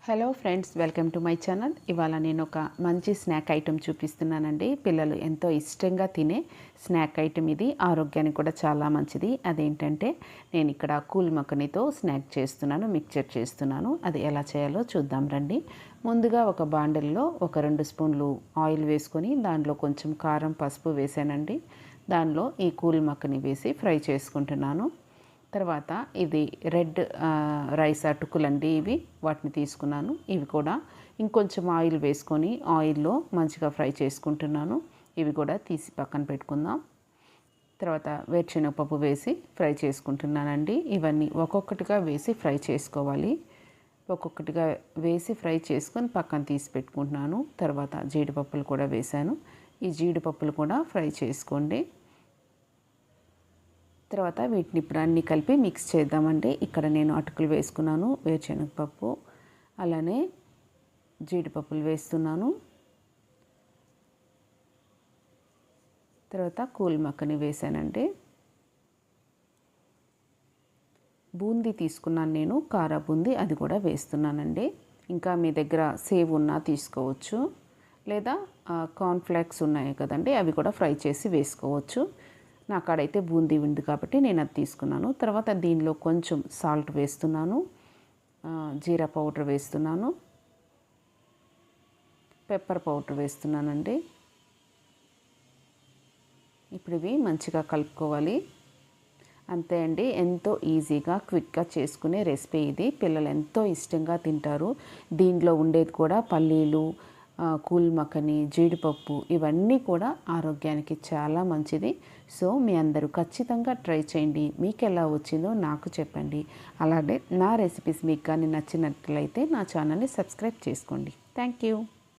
Hello friends, welcome to my channel. ఇవాళ నేను ఒక మంచి స్నాక్ ఐటెం చూపిస్తున్నానండి. పిల్లలు ఎంతో ఇష్టంగా తినే స్నాక్ ఐటెం ఇది. ఆరోగ్యానికి కూడా చాలా మంచిది. అదేంటంటే నేను ఇక్కడ కూల్ మక్కనితో స్నాక్ చేస్తున్నాను, మిక్చర్ చేస్తున్నాను. అది ఎలా చేయాలో చూద్దాం రండి. ముందుగా ఒక బాండిల్లో ఒక 2 స్పూన్లు ఆయిల్ వేసుకొని దాంట్లో కొంచెం కారం, పసుపు వేసానండి. దానిలో ఈ కూల్ మక్కని వేసి ఫ్రై చేసుకుంటున్నాను. తర్వాత ఇది రెడ్ రైస్ అటుకులండి, ఇవి వాటిని తీసుకున్నాను. ఇవి కూడా ఇంకొంచెం ఆయిల్ వేసుకొని ఆయిల్లో మంచిగా ఫ్రై చేసుకుంటున్నాను. ఇవి కూడా తీసి పక్కన పెట్టుకుందాం. తర్వాత వేరుశనగపప్పు వేసి ఫ్రై చేసుకుంటున్నానండి. ఇవన్నీ ఒక్కొక్కటిగా వేసి ఫ్రై చేసుకోవాలి. ఒక్కొక్కటిగా వేసి ఫ్రై చేసుకొని పక్కన తీసి పెట్టుకుంటున్నాను. తర్వాత జీడిపప్పులు కూడా వేశాను. ఈ జీడిపప్పులు కూడా ఫ్రై చేసుకోండి. తర్వాత వీటిని ఇప్పుడు అన్నీ కలిపి మిక్స్ చేద్దామండి. ఇక్కడ నేను అటుకులు వేసుకున్నాను, వేరుశనగపప్పు, అలానే జీడిపప్పులు వేస్తున్నాను. తర్వాత కూల్ మక్కని వేసానండి. బూందీ తీసుకున్నాను నేను, కారా బూందీ, అది కూడా వేస్తున్నానండి. ఇంకా మీ దగ్గర సేవ్ ఉన్నా తీసుకోవచ్చు, లేదా కార్న్ఫ్లేక్స్ ఉన్నాయి కదండి, అవి కూడా ఫ్రై చేసి వేసుకోవచ్చు. నా కాడైతే బూందీ ఉంది కాబట్టి నేను అది తీసుకున్నాను. తర్వాత దీనిలో కొంచెం సాల్ట్ వేస్తున్నాను, జీరా పౌడర్ వేస్తున్నాను, పెప్పర్ పౌడర్ వేస్తున్నానండి. ఇప్పుడు ఇవి మంచిగా కలుపుకోవాలి. అంతే అండి, ఎంతో ఈజీగా క్విక్గా చేసుకునే రెసిపీ ఇది. పిల్లలు ఎంతో ఇష్టంగా తింటారు. దీనిలో ఉండేది కూడా పల్లీలు, కూల్ మక్కని, జీడిపప్పు, ఇవన్నీ కూడా ఆరోగ్యానికి చాలా మంచిది. సో మీ అందరూ ఖచ్చితంగా ట్రై చేయండి. మీకు ఎలా వచ్చిందో నాకు చెప్పండి. అలాగే నా రెసిపీస్ మీకు కానీ నచ్చినట్లయితే నా ఛానల్ని సబ్స్క్రైబ్ చేసుకోండి. Thank you.